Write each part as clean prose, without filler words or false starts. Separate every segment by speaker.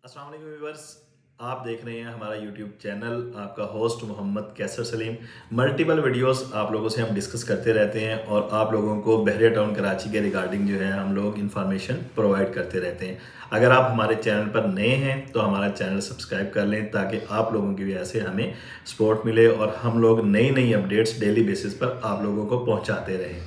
Speaker 1: अस्सलाम वालेकुम व्यूअर्स। आप देख रहे हैं हमारा यूट्यूब चैनल। आपका host Mohammad Kaiser Salim. Multiple videos आप लोगों से हम डिस्कस करते रहते हैं और आप लोगों को बहरिया टाउन कराची के रिगार्डिंग जो है हम लोग इन्फॉर्मेशन प्रोवाइड करते रहते हैं। अगर आप हमारे चैनल पर नए हैं तो हमारा चैनल सब्सक्राइब कर लें ताकि आप लोगों की वजह से हमें सपोर्ट मिले और हम लोग नई नई अपडेट्स डेली बेसिस पर आप लोगों को पहुँचाते रहें।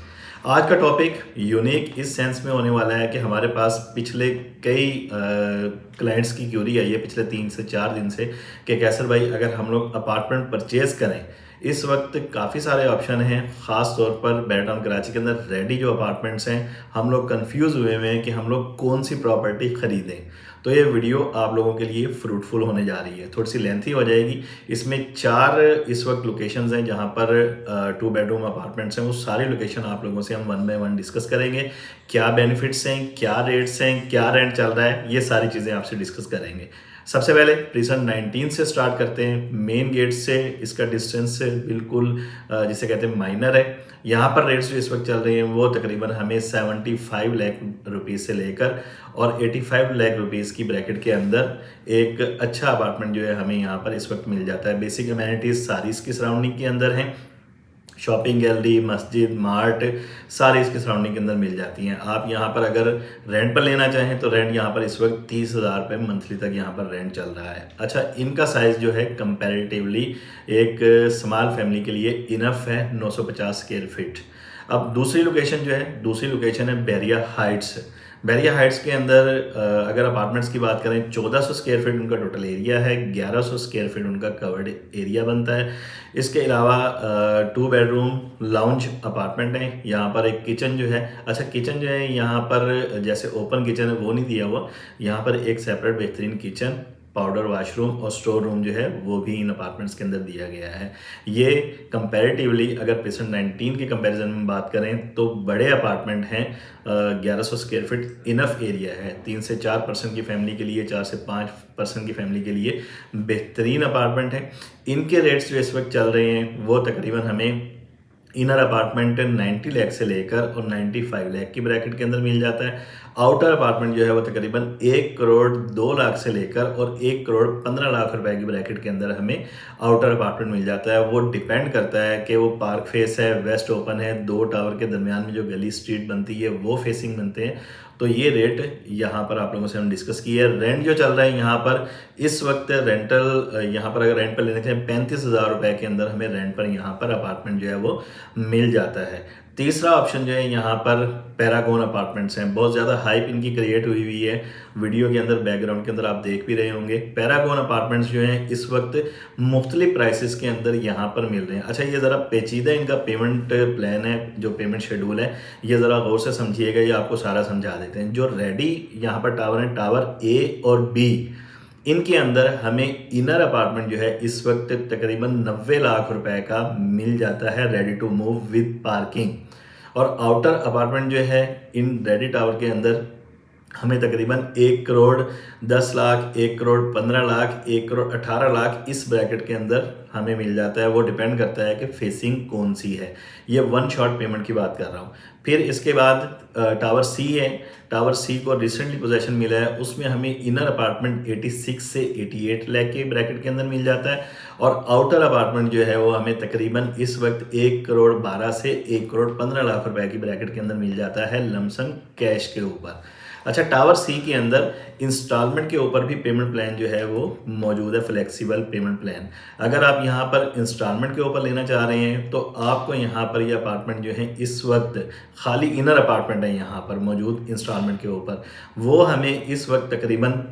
Speaker 1: आज का टॉपिक यूनिक इस सेंस में होने वाला है कि हमारे पास पिछले कई क्लाइंट्स की क्यूरी आई है पिछले 3 से 4 दिन से कि कैसर भाई अगर हम लोग अपार्टमेंट परचेज करें, इस वक्त काफ़ी सारे ऑप्शन हैं। ख़ास तौर पर बहरिया टाउन कराची के अंदर रेडी जो अपार्टमेंट्स हैं, हम लोग कंफ्यूज हुए हुए हैं कि हम लोग कौन सी प्रॉपर्टी ख़रीदें। तो ये वीडियो आप लोगों के लिए फ्रूटफुल होने जा रही है, थोड़ी सी लेंथी हो जाएगी। इसमें 4 इस वक्त लोकेशंस हैं जहाँ पर 2 बेडरूम अपार्टमेंट्स हैं। वो सारी लोकेशन आप लोगों से हम 1 बाय 1 डिस्कस करेंगे। क्या बेनिफिट्स हैं, क्या रेट्स हैं, क्या रेंट चल रहा है, ये सारी चीज़ें आपसे डिस्कस करेंगे। सबसे पहले प्रीसन 19 से स्टार्ट करते हैं। मेन गेट से इसका डिस्टेंस बिल्कुल जिसे कहते हैं माइनर है। यहाँ पर रेट्स जो इस वक्त चल रही हैं वो तकरीबन हमें 75 लाख रुपीज़ से लेकर और 85 लाख रुपीज़ की ब्रैकेट के अंदर एक अच्छा अपार्टमेंट जो है हमें यहाँ पर इस वक्त मिल जाता है। बेसिक अमेनिटीज़ सारी इसकी सराउंडिंग के अंदर हैं। शॉपिंग गैलरी, मस्जिद, मार्ट सारी इसके सराउंडिंग के अंदर मिल जाती हैं। आप यहाँ पर अगर रेंट पर लेना चाहें तो रेंट यहाँ पर इस वक्त 30,000 रुपये मंथली तक यहाँ पर रेंट चल रहा है। अच्छा, इनका साइज़ जो है कंपैरेटिवली एक स्मॉल फैमिली के लिए इनफ है, 950 स्क्वायर फीट। अब दूसरी लोकेशन जो है, दूसरी लोकेशन है बहरिया हाइट्स। बहरिया हाइट्स के अंदर अगर अपार्टमेंट्स की बात करें, 1400 स्क्वायर फीट उनका टोटल एरिया है, 1100 स्क्वायर फीट उनका कवर्ड एरिया बनता है। इसके अलावा 2 बेडरूम लाउंज अपार्टमेंट है। यहाँ पर एक किचन जो है, अच्छा किचन जो है यहाँ पर जैसे ओपन किचन है वो नहीं दिया हुआ, यहाँ पर एक सेपरेट बेहतरीन किचन, पाउडर वाशरूम और स्टोर रूम जो है वो भी इन अपार्टमेंट्स के अंदर दिया गया है। ये कंपैरेटिवली अगर पेशेंट 19 के कंपैरिजन में बात करें तो बड़े अपार्टमेंट हैं। 1100 स्क्वायर फीट इनफ एरिया है 3 से 4 पर्सन की फैमिली के लिए, 4 से 5 पर्सन की फैमिली के लिए बेहतरीन अपार्टमेंट है। इनके रेट्स जो इस वक्त चल रहे हैं वो तकरीबन हमें इनर अपार्टमेंट 90 लाख से लेकर और 95 लाख की ब्रैकेट के अंदर मिल जाता है। आउटर अपार्टमेंट जो है वो तकरीबन 1 करोड़ 2 लाख से लेकर और 1 करोड़ 15 लाख रुपए की ब्रैकेट के अंदर हमें आउटर अपार्टमेंट मिल जाता है। वो डिपेंड करता है कि वो पार्क फेस है, वेस्ट ओपन है, 2 टावर के दरमियान में जो गली स्ट्रीट बनती है वो फेसिंग बनते हैं। तो ये रेट यहाँ पर आप लोगों से हम डिस्कस किए है। रेंट जो चल रहा है यहाँ पर इस वक्त रेंटल, यहाँ पर अगर रेंट पर लेने के 35,000 रुपए के अंदर हमें रेंट पर यहाँ पर अपार्टमेंट जो है वो मिल जाता है। तीसरा ऑप्शन जो है यहाँ पर पैरागॉन अपार्टमेंट्स हैं। बहुत ज़्यादा हाइप इनकी क्रिएट हुई हुई है, वीडियो के अंदर बैकग्राउंड के अंदर आप देख भी रहे होंगे। पैरागॉन अपार्टमेंट्स जो हैं इस वक्त मुख्तलिफ प्राइसेस के अंदर यहाँ पर मिल रहे हैं। अच्छा, ये ज़रा पेचीदा इनका पेमेंट प्लान है, जो पेमेंट शेड्यूल है ये ज़रा गौर से समझिएगा, ये आपको सारा समझा देते हैं। जो रेडी यहाँ पर टावर हैं, टावर ए और बी, इनके अंदर हमें इनर अपार्टमेंट जो है इस वक्त तकरीबन 90 लाख रुपए का मिल जाता है ready to move with parking. और आउटर अपार्टमेंट जो है इन रेडी टावर के अंदर हमें तकरीबन 1 करोड़ 10 लाख, 1 करोड़ 15 लाख, 1 करोड़ 18 लाख इस ब्रैकेट के अंदर हमें मिल जाता है। वो डिपेंड करता है कि फेसिंग कौन सी है। ये वन शॉट पेमेंट की बात कर रहा हूँ। फिर इसके बाद टावर सी है। टावर सी को रिसेंटली पोजेशन मिला है, उसमें हमें इनर अपार्टमेंट 86 से 88 लाख के ब्रैकेट के अंदर मिल जाता है और आउटर अपार्टमेंट जो है वो हमें तकरीबन इस वक्त 1 करोड़ 12 से 1 करोड़ 15 लाख रुपए की ब्रैकेट के अंदर मिल जाता है लमसम कैश के ऊपर। अच्छा, टावर सी के अंदर इंस्टॉलमेंट के ऊपर भी पेमेंट प्लान जो है वो मौजूद है, फ्लेक्सिबल पेमेंट प्लान। अगर आप यहाँ पर इंस्टॉलमेंट के ऊपर लेना चाह रहे हैं तो आपको यहाँ पर ये अपार्टमेंट जो है इस वक्त खाली इनर अपार्टमेंट है यहाँ पर मौजूद इंस्टॉलमेंट के ऊपर, वो हमें इस वक्त तकरीबन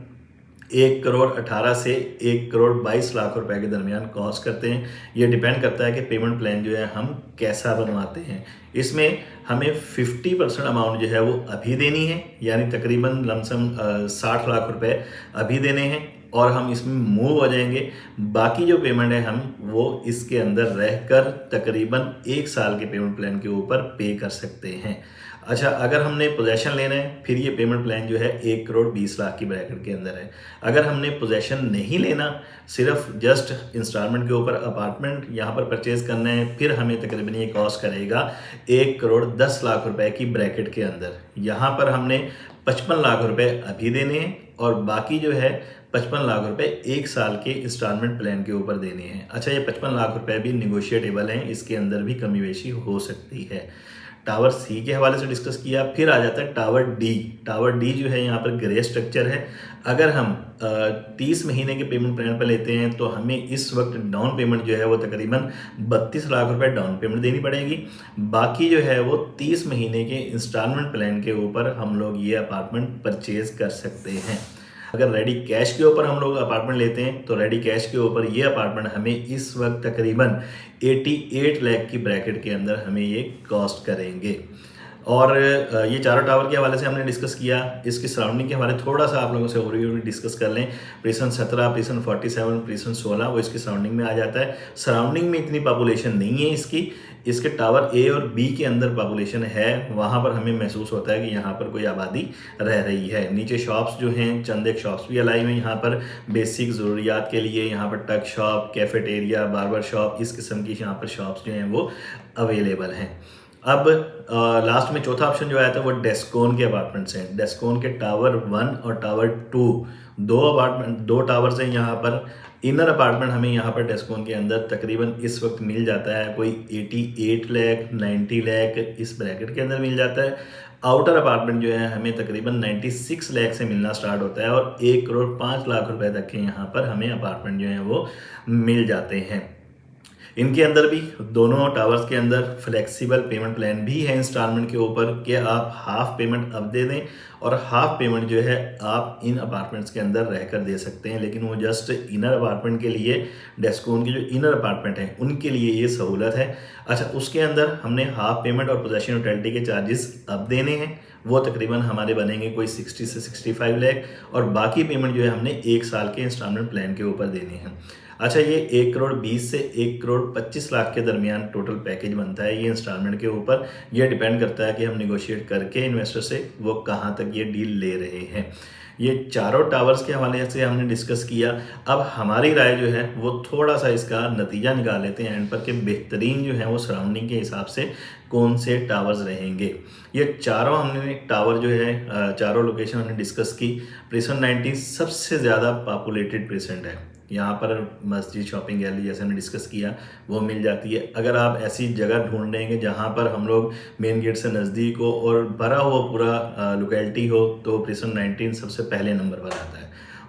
Speaker 1: 1 करोड़ 18 से 1 करोड़ 22 लाख रुपए के दरमियान कॉस्ट करते हैं। ये डिपेंड करता है कि पेमेंट प्लान जो है हम कैसा बनवाते हैं। इसमें हमें 50% अमाउंट जो है वो अभी देनी है, यानी तकरीबन लमसम 60 लाख रुपए अभी देने हैं और हम इसमें मूव हो जाएंगे। बाकी जो पेमेंट है हम वो इसके अंदर रहकर तकरीबन 1 साल के पेमेंट प्लान के ऊपर पे कर सकते हैं। अच्छा, अगर हमने पोजेशन लेना है फिर ये पेमेंट प्लान जो है 1 करोड़ 20 लाख की ब्रैकेट के अंदर है। अगर हमने पोजेशन नहीं लेना, सिर्फ जस्ट इंस्टॉलमेंट के ऊपर अपार्टमेंट यहाँ पर परचेज करना है, फिर हमें तकरीबन ये कॉस्ट करेगा 1 करोड़ 10 लाख रुपए की ब्रैकेट के अंदर। यहाँ पर हमने 55 लाख रुपए अभी देने हैं और बाकी जो है 55 लाख रुपए 1 साल के इंस्टॉलमेंट प्लान के ऊपर देने हैं। अच्छा, ये 55 लाख रुपए भी निगोशिएटेबल हैं, इसके अंदर भी कमी बेशी हो सकती है। टावर सी के हवाले से डिस्कस किया। फिर आ जाता है टावर डी। टावर डी जो है यहाँ पर ग्रे स्ट्रक्चर है। अगर हम 30 महीने के पेमेंट प्लान पर लेते हैं तो हमें इस वक्त डाउन पेमेंट जो है वो तकरीबन 32 लाख रुपए डाउन पेमेंट देनी पड़ेगी। बाकी जो है वो 30 महीने के इंस्टॉलमेंट प्लान के ऊपर हम लोग ये अपार्टमेंट परचेज कर सकते हैं। अगर रेडी कैश के ऊपर हम लोग अपार्टमेंट लेते हैं तो रेडी कैश के ऊपर ये अपार्टमेंट हमें इस वक्त तकरीबन 88 लाख की ब्रैकेट के अंदर हमें ये कॉस्ट करेंगे। और ये चारों टावर के हवाले से हमने डिस्कस किया। इसकी सराउंडिंग के हवाले थोड़ा सा आप लोगों से ओवरव्यू में डिस्कस कर लें। प्रीसन 17, प्रीसन 47, प्रीसन 16 वो इसकी सराउंडिंग में आ जाता है। सराउंडिंग में इतनी पॉपुलेशन नहीं है इसके टावर ए और बी के अंदर पॉपुलेशन है, वहाँ पर हमें महसूस होता है कि यहाँ पर कोई आबादी रह रही है। नीचे शॉप्स जो हैं, चंद एक शॉप्स भी अलाई हुई हैं यहाँ पर बेसिक ज़रूरियात के लिए। यहाँ पर टक शॉप, कैफेटेरिया, बार्बर शॉप, इस किस्म की यहाँ पर शॉप्स जो हैं वो अवेलेबल हैं। अब लास्ट में चौथा ऑप्शन जो आया था वो डेस्कोन के अपार्टमेंट्स हैं। डेस्कोन के टावर 1 और टावर 2 दो टावर्स हैं यहाँ पर। इनर अपार्टमेंट हमें यहाँ पर डेस्कोन के अंदर तकरीबन इस वक्त मिल जाता है कोई 88 लाख 90 लाख इस ब्रैकेट के अंदर मिल जाता है। आउटर अपार्टमेंट जो है हमें तकरीबन 96 लाख से मिलना स्टार्ट होता है और 1 करोड़ 5 लाख रुपए तक के यहाँ पर हमें अपार्टमेंट जो है वो मिल जाते हैं। इनके अंदर भी दोनों टावर्स के अंदर फ्लेक्सिबल पेमेंट प्लान भी है इंस्टॉलमेंट के ऊपर कि आप हाफ पेमेंट अब दे दें और हाफ पेमेंट जो है आप इन अपार्टमेंट्स के अंदर रहकर दे सकते हैं। लेकिन वो जस्ट इनर अपार्टमेंट के लिए, डेस्कोन के जो इनर अपार्टमेंट हैं उनके लिए ये सहूलत है। अच्छा, उसके अंदर हमने हाफ पेमेंट और पोजेशन यूटिलिटी के चार्जेस अब देने हैं, वो तकरीबन हमारे बनेंगे कोई 60 से 65 लाख और बाकी पेमेंट जो है हमने 1 साल के इंस्टॉलमेंट प्लान के ऊपर देने हैं। अच्छा, ये 1 करोड़ 20 से 1 करोड़ 25 लाख के दरमियान टोटल पैकेज बनता है ये इंस्टॉलमेंट के ऊपर। ये डिपेंड करता है कि हम निगोशिएट करके इन्वेस्टर से वो कहाँ तक ये डील ले रहे हैं। ये चारों टावर्स के हवाले से हमने डिस्कस किया। अब हमारी राय जो है वो थोड़ा सा इसका नतीजा निकाल लेते हैं एंड पर कि बेहतरीन जो है वो सराउंडिंग के हिसाब से कौन से टावर्स रहेंगे। ये चारों हमने टावर जो है चारों लोकेशन हमने डिस्कस की। प्रीसन 19 सबसे ज़्यादा पॉपुलेटेड प्रीसेंट है। यहाँ पर मस्जिद, शॉपिंग गैलरी जैसे हमने डिस्कस किया वो मिल जाती है। अगर आप ऐसी जगह ढूंढ लेंगे जहाँ पर हम लोग मेन गेट से नज़दीक हो और भरा हुआ पूरा लोकेलिटी हो तो प्रीसन 19 सबसे पहले नंबर पर आता है।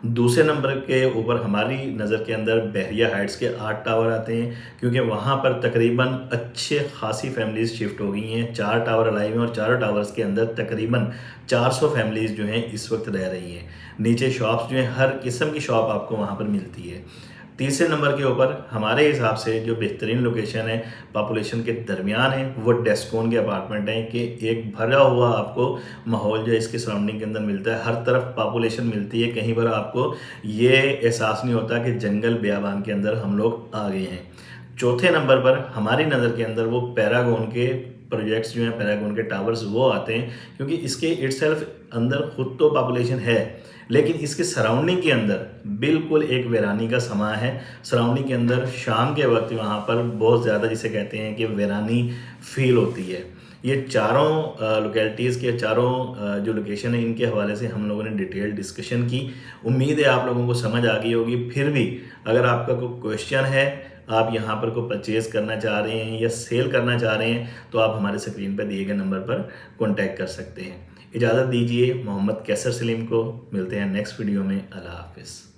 Speaker 1: दूसरे नंबर के ऊपर हमारी नज़र के अंदर बहरिया हाइट्स के 8 टावर आते हैं क्योंकि वहाँ पर तकरीबन अच्छे खासी फैमिलीज़ शिफ्ट हो गई हैं। 4 टावर अलाइव हैं और चारों टावर्स के अंदर तकरीबन 400 फैमिलीज़ जो हैं इस वक्त रह रही हैं। नीचे शॉप्स जो हैं हर किस्म की शॉप आपको वहाँ पर मिलती है। तीसरे नंबर के ऊपर हमारे हिसाब से जो बेहतरीन लोकेशन है पॉपुलेशन के दरमियान है वो डेस्कोन के अपार्टमेंट हैं कि एक भरा हुआ आपको माहौल जो है इसके सराउंडिंग के अंदर मिलता है। हर तरफ पॉपुलेशन मिलती है, कहीं पर आपको ये एहसास नहीं होता कि जंगल बियाबान के अंदर हम लोग आ गए हैं। चौथे नंबर पर हमारी नज़र के अंदर वो पैरागॉन के प्रोजेक्ट्स जो हैं, पैरागॉन के टावर्स वो आते हैं क्योंकि इसके इटसेल्फ अंदर खुद तो पॉपुलेशन है लेकिन इसके सराउंडिंग के अंदर बिल्कुल एक वीरानी का समा है। सराउंडिंग के अंदर शाम के वक्त वहाँ पर बहुत ज़्यादा जिसे कहते हैं कि वीरानी फील होती है। ये चारों लोकेलिटीज़ के चारों जो लोकेशन है इनके हवाले से हम लोगों ने डिटेल डिस्कशन की। उम्मीद है आप लोगों को समझ आ गई होगी। फिर भी अगर आपका कोई क्वेश्चन है, आप यहाँ पर को परचेज़ करना चाह रहे हैं या सेल करना चाह रहे हैं तो आप हमारे स्क्रीन पर दिए गए नंबर पर कॉन्टैक्ट कर सकते हैं। इजाज़त दीजिए मोहम्मद कैसर सलीम को। मिलते हैं नेक्स्ट वीडियो में। अल्लाह हाफिज़।